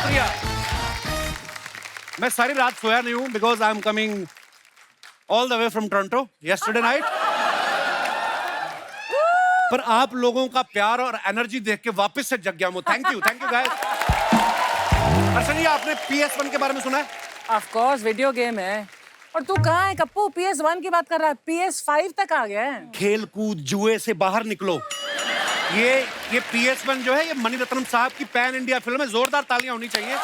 शुक्रिया। मैं सारी रात सोया नहीं हूँ because I am coming all the way from Toronto yesterday night. पर आप लोगों का प्यार और एनर्जी देख के वापस से जग गया हूँ। Thank you guys. Archana ji, आपने PS1 के बारे में सुना है? ऑफ कोर्स, वीडियो गेम है। और तू कहाँ है कप्पू? PS1 की बात कर रहा है, PS5 तक आ गया है। खेल कूद जुए से बाहर निकलो। ये PS1 जो है, ये मणिरत्नम साहब की पैन इंडिया फिल्म है। जोरदार तालियां होनी चाहिए।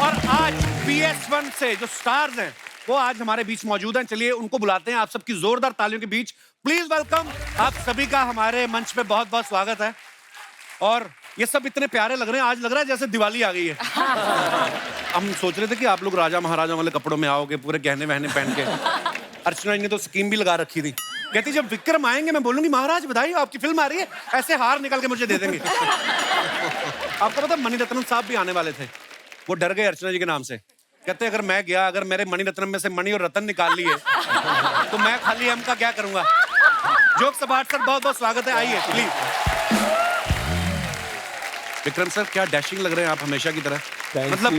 और आज PS1 से जो स्टार्स हैं वो आज हमारे बीच मौजूद हैं। चलिए उनको बुलाते हैं। आप सबकी जोरदार तालियों के बीच प्लीज वेलकम। आप सभी का हमारे मंच पे बहुत बहुत स्वागत है। और ये सब इतने प्यारे लग रहे हैं, आज लग रहा है जैसे दिवाली आ गई है। हम सोच रहे थे कि आप लोग राजा महाराजा वाले कपड़ों में आओगे, पूरे गहने वहने पहन के। अर्चना जी ने तो स्कीम भी लगा रखी थी, कहती जब विक्रम आएंगे मैं बोलूंगी महाराज बधाई आपकी फिल्म आ रही है, ऐसे हार निकाल के मुझे दे देंगे। आपको पता मणिरत्नम साहब भी आने वाले थे, वो डर गए अर्चना जी के नाम से। कहते अगर मैं गया, अगर मेरे मणिरत्नम में से मणि और रतन निकाल लिए तो मैं खाली हम का क्या करूंगा। जोक सबाट सर, बहुत बहुत स्वागत है, आइए प्लीज। विक्रम सर, क्या डैशिंग लग रहे हैं आप हमेशा की तरह। मतलब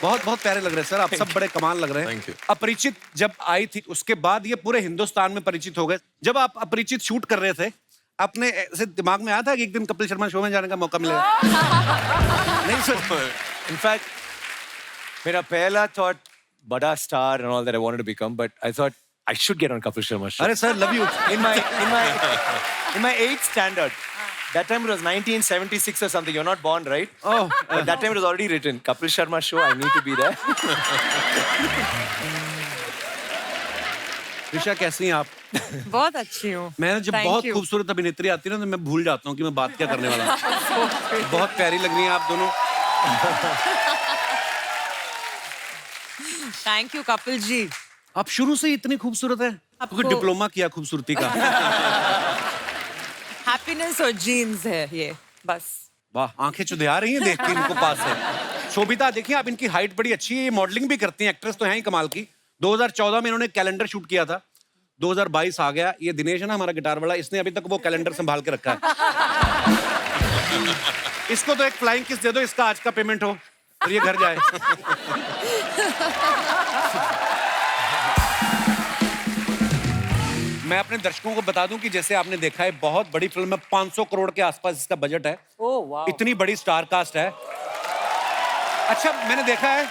बहुत बहुत प्यारे लग रहे हैं सर, आप सब बड़े कमाल लग रहे हैं। अपरिचित जब आई थी उसके बाद ये पूरे हिंदुस्तान में परिचित हो गए। जब आप अपरिचित शूट कर रहे थे, अपने ऐसे दिमाग में आया था कि एक दिन कपिल शर्मा शो में जाने का मौका मिलेगा? नहीं सर, इनफैक्ट मेरा पहला थॉट बड़ा star and all that I wanted to become, but I thought I should get on Kapil Sharma show. अरे sir, love you. In my 8th standard. That time it was 1976 or something. You're not born, right? Oh. But that time it was already written. Kapil Sharma show. I need to be there. Risha, कैसी हैं आप? बहुत अच्छी हूँ। मैं जब Thank बहुत you. खूबसूरत अभिनेत्री आती है ना तो मैं भूल जाता हूँ कि मैं बात क्या करने वाला हूँ। बहुत प्यारी लग रही हैं आप दोनों। Thank you Kapil ji. आप शुरू से ही इतनी खूबसूरत है, क्योंकि डिप्लोमा किया खूबसूरती का। हैप्पीनेस और जीन्स है ये बस। वाह, आंखें चुधिया रही हैं देख के इनको पास से। शोभिता देखिए आप, इनकी हाइट बड़ी अच्छी है, ये मॉडलिंग भी करती हैं, एक्ट्रेस तो हैं ही कमाल की। 2014 में इन्होंने कैलेंडर शूट किया था, 2022 आ गया। ये दिनेश है ना हमारा गिटार वाला, इसने अभी तक वो कैलेंडर संभाल के रखा है। इसको तो एक फ्लाइंग किस दे दो, इसका आज का पेमेंट हो और ये घर जाए। मैं अपने दर्शकों को बता दूं कि जैसे आपने देखा है बहुत बड़ी फिल्म है, 500 करोड़ के आसपास इसका बजट है। ओह वाह, इतनी बड़ी स्टार कास्ट है। अच्छा, मैंने देखा है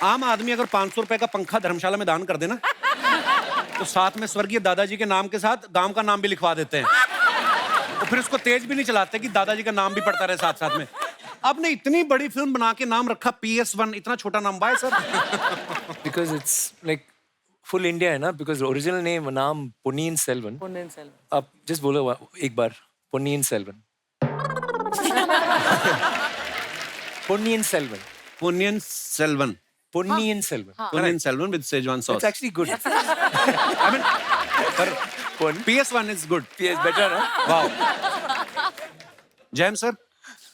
आम आदमी अगर 500 रुपए का पंखा धर्मशाला में दान कर देना तो साथ में स्वर्गीय दादाजी के नाम के साथ गांव का नाम भी लिखवा देते हैं। तो फिर उसको तेज भी नहीं चलाते कि दादाजी का नाम भी पड़ता रहे साथ साथ में। आपने इतनी बड़ी फिल्म बना के नाम रखा PS1, इतना छोटा नाम बाय sir? Because it's like full India है ना, because original name नाम Ponniyin Selvan. पुण्यन सेल्वन। आप just बोलो एक बार Ponniyin Selvan. Ponniyin Selvan. Ponniyin Selvan. Ponniyin Selvan. Ponniyin Selvan with Szechuan sauce. It's actually good. I mean, PS1 is good. PS better ना? Wow. James sir,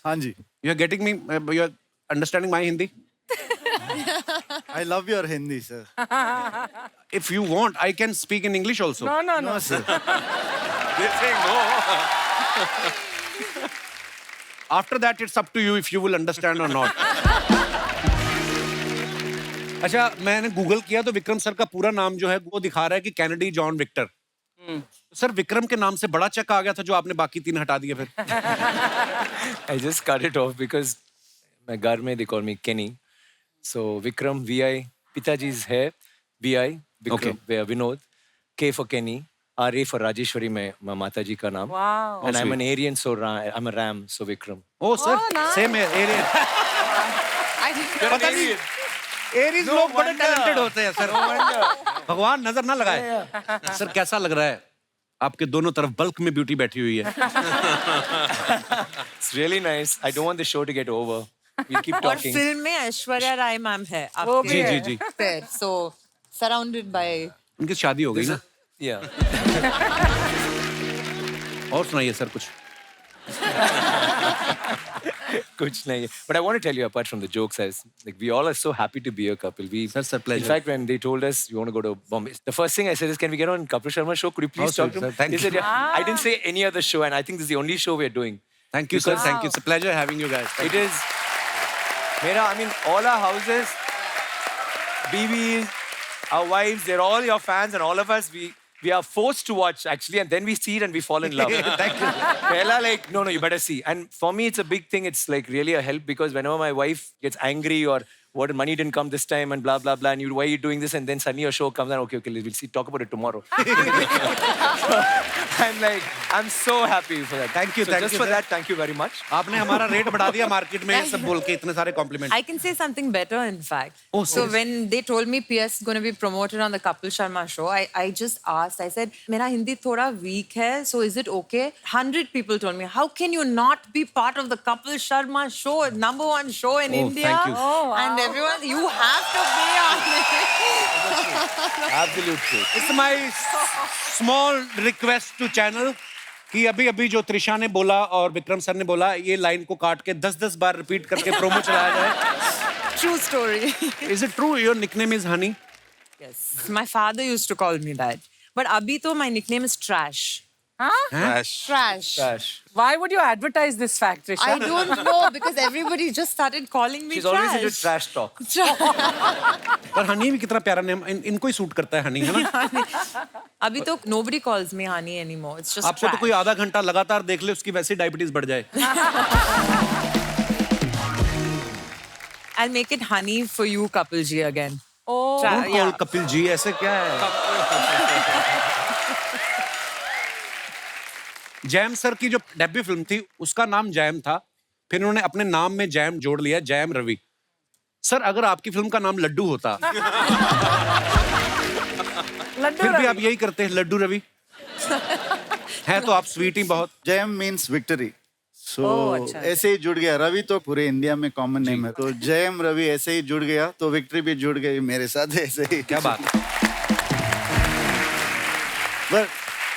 हाँ जी, you are getting me, you are understanding my Hindi? I love your Hindi, sir. If you want, I can speak in English also. No, no, no. No, sir. They're saying no. After that, it's up to you if you will understand or not. अच्छा, मैंने Google किया तो Vikram sir का पूरा नाम जो है वो दिखा रहा है कि Kennedy John Victor. Sir, Vikram के नाम से बड़ा चेक आ गया था जो आपने बाकी 3 हटा दिए फिर। I just cut it off because my घर में they call me Kenny. So Vikram VI, पिताजी's है VI, Vikram Vinod, K for Kenny, RA for Rajeshwari में माता जी का नाम. Wow. And I'm an Aryan, so I'm a Ram, so Vikram. Oh sir, nice. same है, Ariane. पता नहीं, Aries लोग बड़े टैलेंटेड होते हैं सर। भगवान नजर ना लगाए। सर, कैसा लग रहा है? आपके दोनों तरफ बल्क में ब्यूटी बैठी हुई है। It's really nice. I don't want the show to get over. We'll keep और talking. फिल्म में ऐश्वर्या राय मैम है वो भी जी है। जी जी, आपके सो सराउंडेड बाय। उनकी शादी हो गई ना। Yeah. और सुनाइए सर कुछ। कुछ नहीं. But I want to tell you, apart from the jokes, like we all are so happy to be a couple. Sir, pleasure. In fact, when they told us you want to go to Bombay, the first thing I said is, "Can we get on Kapil Sharma show? Could you please Oh, talk sir, to him?" thank They said, you. "Yeah." I didn't say any other show, and I think this is the only show we are doing. Thank you sir, thank you. It's a pleasure having you guys. It is. Mera, I mean, all our houses, BBs, our wives, they're all your fans, and all of us, we are forced to watch actually, and then we see it and we fall in love. Thank you. Bella, like, no, you better see. And for me, it's a big thing. It's like really a help because whenever my wife gets angry or what money didn't come this time and blah blah blah, and why are you doing this? And then suddenly your show comes and okay, we'll see, talk about it tomorrow. So, I'm like, I'm so happy for that. Thank you, So thank just you, for sir. that, thank you very much. आपने हमारा rate बढ़ा दिया market में सब बोल के इतने सारे complement. I can say something better, in fact. Oh, so serious? when they told me PS is going to be promoted on the Kapil Sharma show, I just asked. I said, "मेरा हिंदी थोड़ा weak है, so is it okay?" 100 people told me, "How can you not be part of the Kapil Sharma show, #1 show in Oh, India?" thank you. Oh, wow. And everyone, you have to be on it. Absolute truth. It's my small request to channel कि अभी अभी जो त्रिशा ने बोला और Vikram sir ने बोला ये लाइन को काट के 10-10 बार रिपीट करके प्रोमो चलाया जाए। True story. Is it true your nickname is Honey? Yes, my father used to call me that. But abhi to my nickname is Trash. Huh? Trash. Gosh. Why would you advertise this fact, Trisha? I don't know because everybody just started calling me She's always into trash talk. पर हनी भी कितना प्यारा name इनको ही suit करता है हनी है ना। अभी तो nobody calls me honey anymore. It's just आपको तो कोई आधा घंटा लगातार देख ले उसकी वैसे डायबिटीज बढ़ जाए। I'll make it honey for you, Kapil ji, again. Oh, Don't call Kapil ji ऐसे क्या है? जैम सर की जो डेब्यू फिल्म थी उसका नाम जैम था, फिर उन्होंने अपने नाम में जैम जोड़ लिया, जैम रवि। सर अगर आपकी फिल्म का नाम लड्डू होता लड्डू फिर भी रवि। आप यही करते हैं लड्डू रवि। है तो आप स्वीट ही बहुत। Jam means victory. सो अच्छा। ऐसे ही जुड़ गया। रवि तो पूरे इंडिया में कॉमन नेम है, तो जैम रवि ऐसे ही जुड़ गया, तो विक्ट्री भी जुड़ गई मेरे साथ ऐसे ही। क्या बात है। पर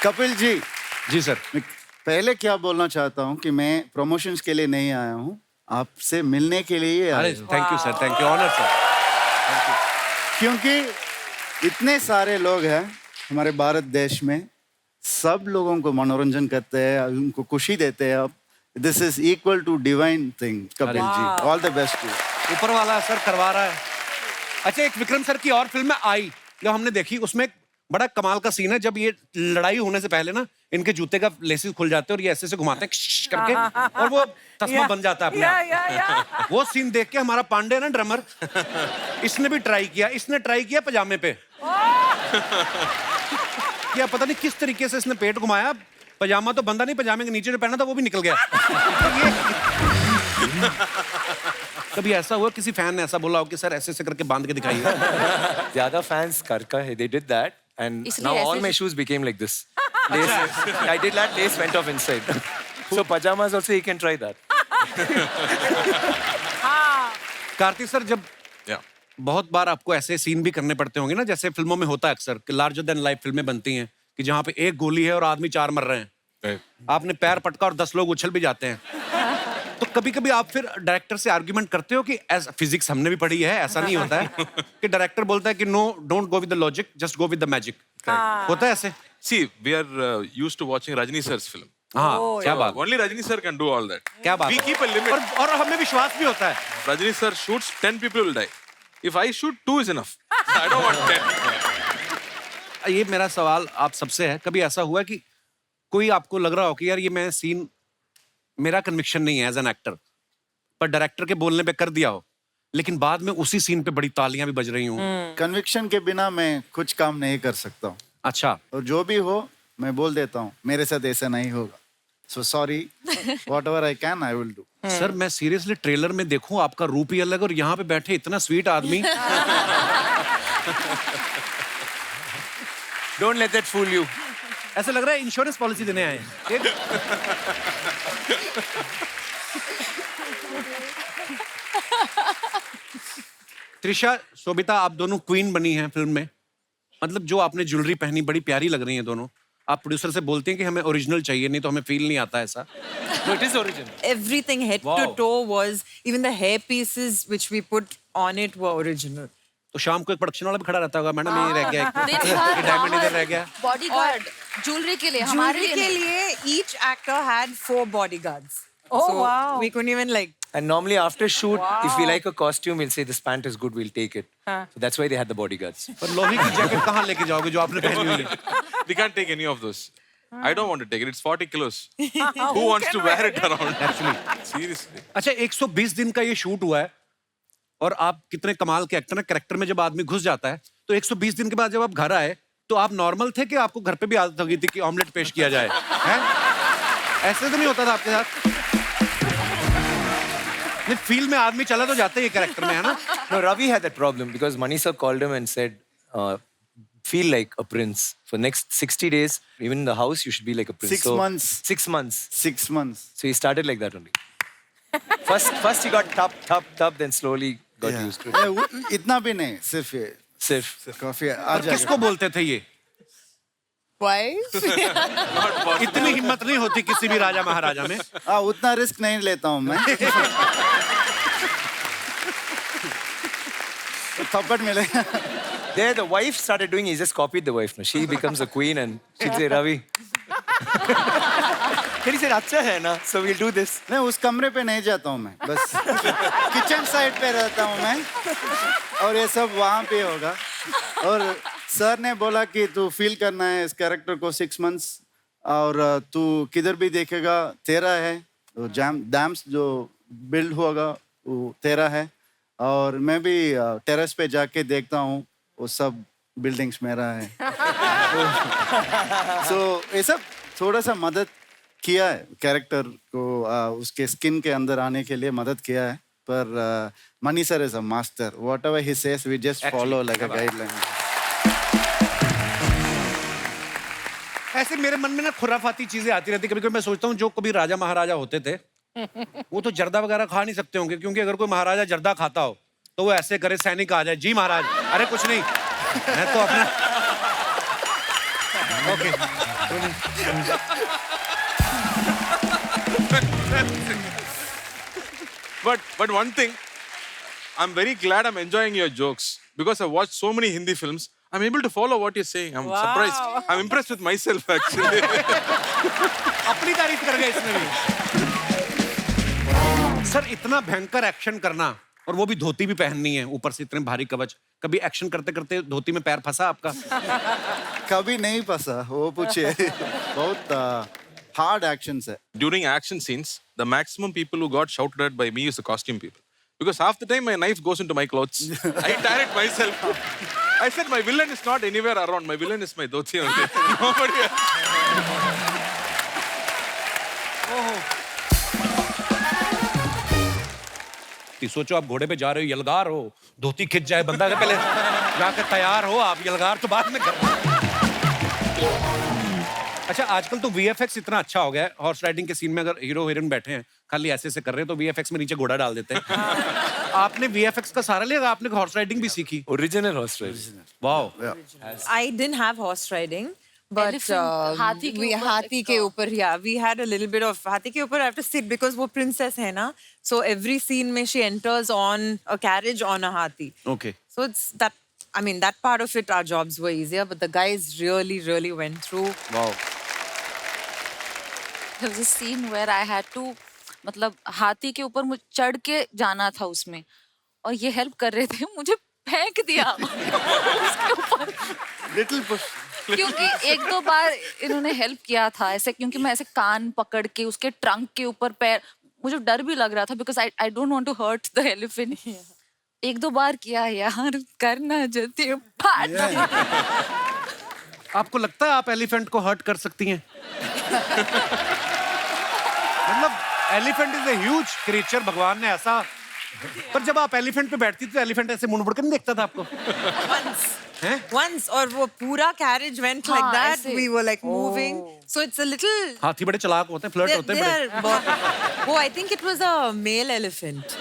कपिल जी, जी सर। मैं पहले क्या बोलना चाहता हूँ कि मैं प्रमोशंस के लिए नहीं आया हूँ, आपसे मिलने के लिए आया अरे हूँ। Thank you sir, thank you, honour sir. क्योंकि इतने सारे लोग हैं हमारे भारत देश में, सब लोगों को मनोरंजन करते हैं, उनको खुशी देते हैं। आप this is equal to divine thing Kapil ji. All the best too. ऊपर वाला सर करवा रहा है। अच्छा एक विक्रम सर की और फिल्म में आई जो हमने देखी, उसमें बड़ा कमाल का सीन है जब ये लड़ाई होने से पहले ना इनके जूते का लेसेस खुल जाते हैं और ये ऐसे से घुमाते हैं क्श करके और वो तस्मा बन जाता है अपने आप। वो सीन देख के हमारा पांडे ना ड्रमर, इसने भी ट्राई किया, इसने ट्राई किया पजामे पे। क्या पता नहीं किस तरीके से इसने पेट घुमाया, पजामा तो बंदा नहीं, पजामे के नीचे जो पहना था वो भी निकल गया। कभी ऐसा हुआ किसी फैन ने ऐसा बोला हो कि सर ऐसे ऐसे करके बांध के दिखाइए? ज्यादा fans करका है, they did that, and इसलिए now all ऐसे- my shoes became like this. Lace, I did that, lace went off inside. So pajamas also he can try that. Kartik sir जब बहुत बार आपको ऐसे सीन भी करने पड़ते होंगे ना, जैसे फिल्मों में होता है अक्सर कि लार्जर देन लाइफ फिल्में बनती हैं कि जहाँ पे एक गोली है और आदमी 4 मर रहे हैं, आपने पैर पटका और 10 लोग उछल भी जाते हैं, तो कभी कभी आप फिर डायरेक्टर से आर्ग्यूमेंट करते हो कि फिजिक्स हमने भी पढ़ी है, ऐसा नहीं होता है कि डायरेक्टर बोलता है कि no don't go with the logic, just go with the magic, होता है ऐसे? See, we are used to watching Rajini sir's film. हाँ क्या बात, Only Rajini sir can do all that. क्या बात We है। keep a limit. और हमें विश्वास भी होता है। Rajini sir shoots, 10 people will die. If I shoot, 2 is enough. I don't want 10. ये मेरा सवाल आप सबसे है, कभी ऐसा हुआ कि कोई आपको लग रहा हो कि यार ये मैं सीन मेरा कन्विक्शन नहीं है एज एन एक्टर, पर डायरेक्टर के बोलने पे कर दिया हो, लेकिन बाद में उसी सीन पे बड़ी तालियां भी बज रही हूँ? कन्विक्शन के बिना मैं कुछ काम नहीं कर सकता हूँ, अच्छा, और जो भी हो मैं बोल देता हूँ मेरे साथ ऐसा नहीं होगा। So sorry, what ever I can I will do. Sir मैं सीरियसली ट्रेलर में देखूं आपका रूप ही अलग और यहाँ पे बैठे इतना स्वीट आदमी। Don't let that fool you. ऐसा लग रहा है इंश्योरेंस पॉलिसी देने आए हैं। त्रिशा शोभिता आप दोनों क्वीन बनी हैं फिल्म में, मतलब जो आपने ज्वेलरी पहनी बड़ी प्यारी लग रही है दोनों। आप प्रोड्यूसर से बोलते हैं कि हमें ओरिजिनल चाहिए, नहीं तो हमें फील नहीं आता ऐसा। No, it is original. Everything head to Wow. toe was, even the hair pieces which we put on it were original. तो शाम को एक प्रोडक्शन वाला भी खड़ा रहता होगा, मैडम ये रह गया, ये डायमंड इधर रह गया। बॉडीगार्ड ज्वेलरी के लिए हमारे Jewelry लिए के लिए each actor had 4 bodyguards. Oh, so wow. we couldn't even like And normally after shoot, if we like a costume, we'll say this pant is good, we'll take it. So that's why they had the bodyguards. पर लोही की jacket कहाँ लेके जाओगे जो आपने पहनी हुई है? We can't take any of those. I don't want to take it. It's 40 kilos. Who wants to wear it around? Actually, seriously. अच्छा 120 दिन का ये शूट हुआ है और आप कितने कमाल के एक्टर हैं. कैरेक्टर में जब आदमी घुस जाता है तो 120 दिन के बाद जब आप घर आए तो आप नॉर्मल थे कि आपको घर पे भी आदत हो गई थी कि ऑमलेट पेश किया जाए हैं? ऐसे तो नहीं होता था आपके साथ? नहीं, फील्ड में आदमी चला तो जाता है ये कैरेक्टर में, है ना? No, Ravi had that problem because Mani sir called him and said, feel like a prince. For next 60 days, even in the house, you should be like a prince. 6 months. 6 months. 6 months. So he started like that only. First he got tough, then slowly got used to it. इतना भी नहीं, सिर्फ ये Sirf. काफी आ और जाएगा. किसको बोलते थे ये? Wife? इतनी हिम्मत नहीं होती किसी भी राजा महाराजा में. उतना रिस्क नहीं लेता हूँ मैं. थप्पड़ मिलेगा. There, the wife started doing. He just copied the wife. No, she becomes a queen, and she'd say, "Ravi." Then he said, "अच्छा है ना, so we'll do this." नहीं, उस कमरे पे नहीं जाता हूँ मैं, बस किचन साइड पे रहता हूँ मैं और ये सब वहाँ पे होगा. और सर ने बोला कि तू फील करना है इस कैरेक्टर को 6 months और तू किधर भी देखेगा तेरा है. डैम्स जो बिल्ड होगा वो तेरा है और मैं भी टेरेस पे जाके देखता हूँ वो सब बिल्डिंग्स मेरा है. सो ये सब थोड़ा सा मदद किया है कैरेक्टर को उसके स्किन के अंदर आने के लिए मदद किया है. पर money sir is a master. Whatever he says we just follow like a guideline. ऐसे मेरे मन में ना खुराफाती चीजें आती रहती. कभी कभी मैं सोचता हूँ जो कभी राजा महाराजा होते थे वो तो जर्दा वगैरह खा नहीं सकते होंगे, क्योंकि अगर कोई महाराजा जर्दा खाता हो तो वो ऐसे करे, सैनिक आ जाए, जी महाराज, अरे कुछ नहीं, मैं तो अपना okay. But one thing, I'm very glad I'm enjoying your jokes because I've watched so many Hindi films. I'm able to follow what you're saying. I'm surprised. I'm impressed with myself actually. अपनी तारीफ कर गए इसमें भी. Sir इतना भयंकर action करना और वो भी धोती भी पहननी है, ऊपर से इतने भारी कवच. कभी एक्शन करते करते धोती में पैर फंसा आपका? कभी नहीं फंसा, वो पूछे. बहुत हार्ड एक्शन है. During action scenes, the maximum people who got shouted at by me is the costume people. Because half the time my knife goes into my clothes. I tear it myself. I said my villain is not anywhere around. My villain is my dhoti only. Nobody else. सोचो आप घोड़े पे जा रहे हो, यलगार हो, धोती खिंच जाए बंदा के, पहले जाकर तैयार हो आप, यलगार तो बाद में कर. अच्छा आजकल तो VFX इतना अच्छा हो गया है. हॉर्स राइडिंग के सीन में अगर हीरो हीरोइन बैठे हैं खाली ऐसे से कर रहे हैं तो VFX में नीचे घोड़ा डाल देते हैं. आपने VFX का सारा लिया, आपने हॉर्स राइडिंग भी सीखी? Original horse riding. Wow. I didn't have horse riding. But Elephant, हाथी के we ऊपर हाथी के ऊपर, yeah, we had a little bit of हाथी के ऊपर. I have to sit because वो princess है ना, so every scene में she enters on a carriage on a हाथी. Okay. So it's that, I mean, that part of it, our jobs were easier, but the guys really went through. Wow. There was a scene where I had to, मतलब हाथी के ऊपर चढ़ के जाना था उसमें, और ये हेल्प कर रहे थे, मुझे फेंक दिया उसके ऊपर. Little push. क्योंकि 1-2 बार इन्होंने हेल्प किया था ऐसे, क्योंकि मैं ऐसे कान पकड़ के उसके ट्रंक के ऊपर पैर, मुझे डर भी लग रहा था because I don't want to hurt the elephant. 1-2 बार किया यार, करना जल्दी. आपको लगता है आप एलिफेंट को हर्ट कर सकती हैं? मतलब elephant is a huge creature, भगवान ने ऐसा. पर जब आप एलिफेंट पे बैठती थी तो एलिफेंट ऐसे मुड़ मुड़ के नहीं देखता था आपको? Once, और वो पूरा carriage went like that. ऐसे. We were like moving. So it's a little. हाथी बड़े चालाक होते हैं, फ्लर्ट होते हैं बड़े. Oh, I think it was a male elephant.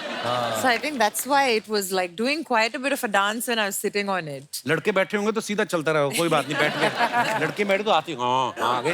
So I think that's why it was like doing quite a bit of a dance when I was sitting on it. लड़के बैठे होंगे तो सीधा चलता रहो, कोई बात नहीं, बैठ गए. लड़के बैठे तो आती, हाँ आ गए.